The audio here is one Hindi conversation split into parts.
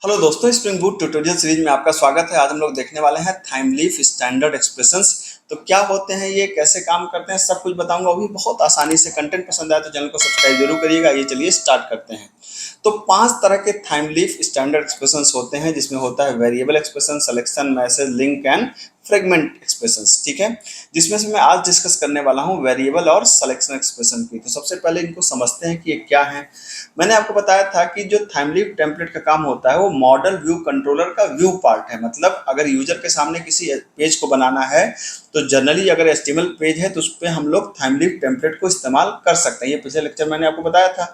हेलो दोस्तों, स्प्रिंग बूट ट्यूटोरियल सीरीज में आपका स्वागत है। आज हम लोग देखने वाले हैं थाइमलीफ स्टैंडर्ड एक्सप्रेशंस। तो क्या होते हैं ये, कैसे काम करते हैं, सब कुछ बताऊंगा, वो भी बहुत आसानी से। कंटेंट पसंद आए तो चैनल को सब्सक्राइब जरूर करिएगा। ये चलिए स्टार्ट करते हैं। तो 5 तरह के थाइमलीफ स्टैंडर्ड एक्सप्रेशंस होते हैं, जिसमें होता है variable expression, selection, message, link and fragment expressions. ठीक है, जिसमें से मैं आज डिस्कस करने वाला हूँ वेरिएबल और सिलेक्शन एक्सप्रेशन की। तो सबसे पहले इनको समझते हैं कि ये क्या है। मैंने आपको बताया था कि जो थाइमलीफ टेम्पलेट का काम होता है वो मॉडल व्यू कंट्रोलर का व्यू पार्ट है। मतलब अगर यूजर के सामने किसी पेज को बनाना है तो जनरली अगर एचटीएमएल पेज है तो उस पर हम लोग थाइमलीफ टेम्पलेट को इस्तेमाल कर सकते हैं। ये पिछले लेक्चर मैंने आपको बताया था।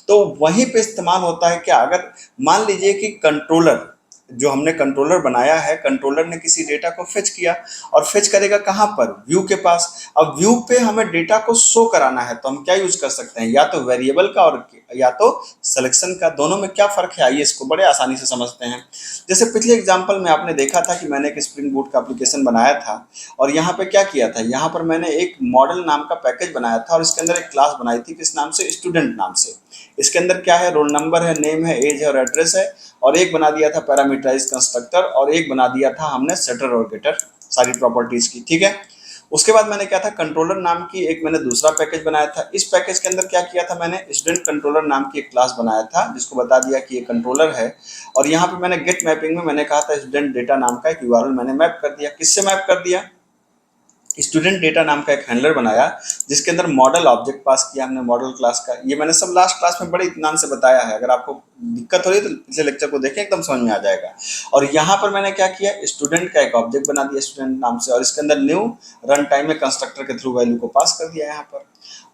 तो वहीं पे इस्तेमाल होता है क्या, अगर मान लीजिए कि कंट्रोलर, जो हमने कंट्रोलर बनाया है, कंट्रोलर ने किसी डेटा को फेच किया और फेच करेगा कहाँ पर, व्यू के पास। अब व्यू पे हमें डेटा को शो कराना है तो हम क्या यूज कर सकते हैं, या तो वेरिएबल का और या तो सिलेक्शन का। दोनों में क्या फर्क है, आइए इसको बड़े आसानी से समझते हैं। जैसे पिछले एग्जांपल में आपने देखा था कि मैंने एक स्प्रिंग बूट का एप्लीकेशन बनाया था और यहाँ पे क्या किया था, यहाँ पर मैंने एक मॉडल नाम का पैकेज बनाया था और इसके अंदर एक क्लास बनाई थी, किस नाम से, स्टूडेंट नाम से। इसके अंदर क्या है, रोल नंबर है, नेम है, एज है और एड्रेस है। और एक बना दिया था पैरामीटराइज कंस्ट्रक्टर और एक बना दिया था हमने सेटर और गेटर, सारी प्रॉपर्टीज की। ठीक है, उसके बाद मैंने क्या था, कंट्रोलर नाम की एक मैंने दूसरा पैकेज बनाया था। इस पैकेज के अंदर क्या किया था, मैंने स्टूडेंट कंट्रोलर नाम की एक क्लास बनाया था जिसको बता दिया कि ये कंट्रोलर है। और यहाँ पे मैंने गेट मैपिंग में मैंने कहा था स्टूडेंट डेटा नाम का एक यूआरएल मैंने मैप कर दिया। किससे मैप कर दिया, स्टूडेंट डेटा नाम का एक हैंडलर बनाया जिसके अंदर मॉडल ऑब्जेक्ट पास किया हमने, मॉडल क्लास का। ये मैंने सब लास्ट क्लास में बड़े इत्मीनान से बताया है। अगर आपको दिक्कत हो रही है तो पिछले लेक्चर को देखें, एकदम समझ में आ जाएगा। और यहाँ पर मैंने क्या किया, स्टूडेंट का एक ऑब्जेक्ट बना दिया स्टूडेंट नाम से और इसके अंदर न्यू रन टाइम में कंस्ट्रक्टर के थ्रू वैल्यू को पास कर दिया यहाँ पर।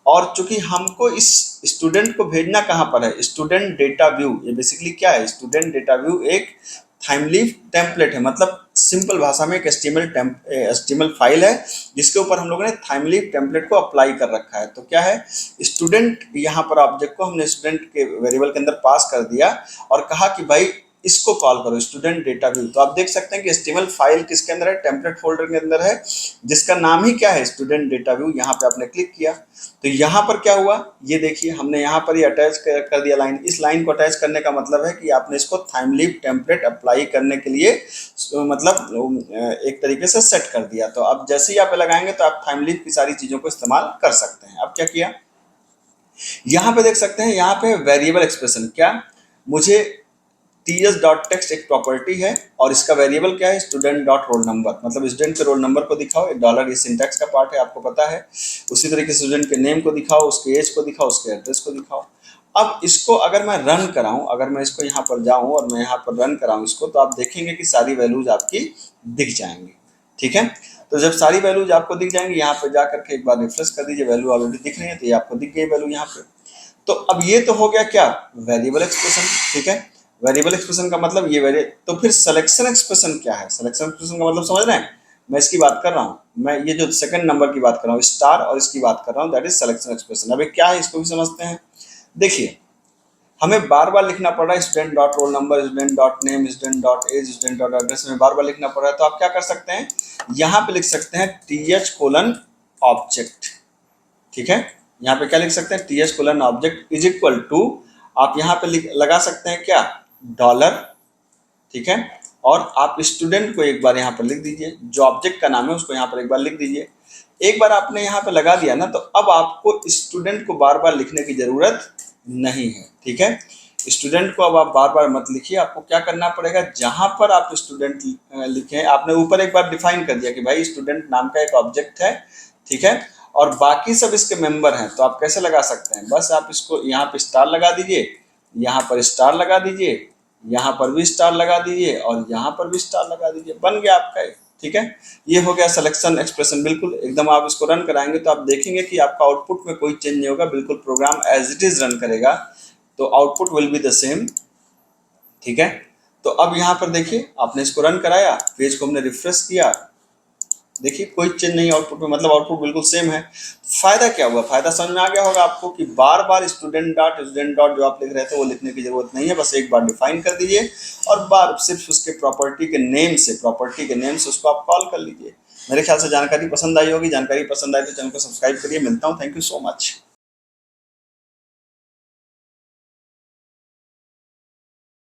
और चूंकि हमको इस स्टूडेंट को भेजना कहाँ पर है, स्टूडेंट डेटा व्यू। ये बेसिकली क्या है, स्टूडेंट डेटा व्यू एक थाइमलीफ टेम्पलेट है। मतलब सिंपल भाषा में एक एचटीएमएल फाइल है जिसके ऊपर हम लोगों ने थाइमलीफ टेम्पलेट को अप्लाई कर रखा है। तो क्या है, स्टूडेंट यहाँ पर ऑब्जेक्ट को हमने स्टूडेंट के वेरिएबल के अंदर पास कर दिया और कहा कि भाई इसको कॉल करो स्टूडेंट डेटा व्यू। तो आप देख सकते हैं कि एचटीएमएल फाइल किसके अंदर है, टेम्पलेट फोल्डर के अंदर है, जिसका नाम ही क्या है, स्टूडेंट डेटा व्यू। यहाँ पे आपने क्लिक किया तो यहाँ पर क्या हुआ, ये देखिए हमने यहाँ पर ये अटैच कर दिया लाइन। इस लाइन को अटैच करने का मतलब है कि आपने इसको थाइमलीफ टेम्पलेट अप्लाई करने के लिए मतलब एक तरीके से सेट कर दिया। तो अब जैसे ही आप लगाएंगे तो आप थाइमलीफ की सारी चीजों को इस्तेमाल कर सकते हैं। अब क्या किया, यहाँ पे देख सकते हैं, यहाँ पे वेरिएबल एक्सप्रेशन, क्या, मुझे ts.text एक प्रॉपर्टी है और इसका वेरिएबल क्या है, स्टूडेंट डॉट रोल नंबर। मतलब स्टूडेंट के रोल नंबर को दिखाओ, एक डॉलर, ये सिंटैक्स का पार्ट है, आपको पता है। उसी तरीके से स्टूडेंट के नेम को दिखाओ, उसके एज को दिखाओ, उसके एड्रेस को दिखाओ। अब इसको अगर मैं रन कराऊं, अगर मैं इसको यहाँ पर जाऊं और मैं यहाँ पर रन कराऊं इसको, तो आप देखेंगे कि सारी वैल्यूज आपकी दिख जाएंगी। ठीक है, तो जब सारी वैल्यूज आपको दिख जाएंगी, यहाँ पे जाकर के एक बार रिफ्रेश कर दीजिए, वैल्यू ऑलरेडी दिख रही है, तो ये आपको दिख गई वैल्यू यहाँ पे। तो अब ये तो हो गया क्या, वेरिएबल एक्सप्रेशन। ठीक है, वेरिएबल एक्सप्रेशन का मतलब ये तो फिर सिलेक्शन एक्सप्रेशन क्या है, सिलेक्शन एक्सप्रेशन का मतलब समझ रहे हैं, मैं इसकी बात कर रहा हूँ, मैं ये जो सेकंड नंबर की बात कर रहा हूँ स्टार, और इसकी बात कर रहा हूँ दैट इज सिलेक्शन एक्सप्रेशन। अभी क्या है इसको भी समझते हैं। देखिए हमें बार बार लिखना पड़ रहा है student dot roll number, student dot name, student dot age, student dot address, में बार बार लिखना पड़ रहा है। तो आप क्या कर सकते हैं, यहाँ पे लिख सकते हैं th::ऑब्जेक्ट। ठीक है, यहाँ पे क्या लिख सकते हैं, th::ऑब्जेक्ट इज इक्वल टू, आप यहाँ पे लगा सकते हैं क्या, डॉलर। ठीक है, और आप स्टूडेंट को एक बार यहाँ पर लिख दीजिए, जो ऑब्जेक्ट का नाम है उसको यहाँ पर एक बार लिख दीजिए। एक बार आपने यहाँ पे लगा दिया ना, तो अब आपको स्टूडेंट को बार बार लिखने की जरूरत नहीं है। ठीक है, स्टूडेंट को अब आप बार बार मत लिखिए। आपको क्या करना पड़ेगा, जहां पर आप स्टूडेंट लिखे, आपने ऊपर एक बार डिफाइन कर दिया कि भाई स्टूडेंट नाम का एक ऑब्जेक्ट है। ठीक है, और बाकी सब इसके मेंबर हैं। तो आप कैसे लगा सकते हैं, बस आप इसको यहाँ पे स्टार लगा दीजिए, यहाँ पर स्टार लगा दीजिए, यहाँ पर भी स्टार लगा दीजिए और यहाँ पर भी स्टार लगा दीजिए, बन गया आपका। ठीक है, ये हो गया सिलेक्शन एक्सप्रेशन। बिल्कुल एकदम आप इसको रन कराएंगे तो आप देखेंगे कि आपका आउटपुट में कोई चेंज नहीं होगा, बिल्कुल program as it is run करेगा, तो output will be the same. ठीक है, तो अब यहाँ पर देखिए आपने इसको रन कराया, पेज को हमने रिफ्रेश किया, देखिए कोई चेंज नहीं आउटपुट में, मतलब आउटपुट बिल्कुल सेम है। फायदा क्या हुआ, फायदा समझ में आ गया होगा आपको कि बार बार स्टूडेंट डॉट जो आप लिख रहे थे वो लिखने की जरूरत नहीं है। बस एक बार डिफाइन कर दीजिए और बार सिर्फ उसके प्रॉपर्टी के नेम से उसको आप कॉल कर लीजिए। मेरे ख्याल से जानकारी पसंद आई होगी। जानकारी पसंद आई तो चैनल को सब्सक्राइब करिए। मिलता हूँ, थैंक यू सो मच।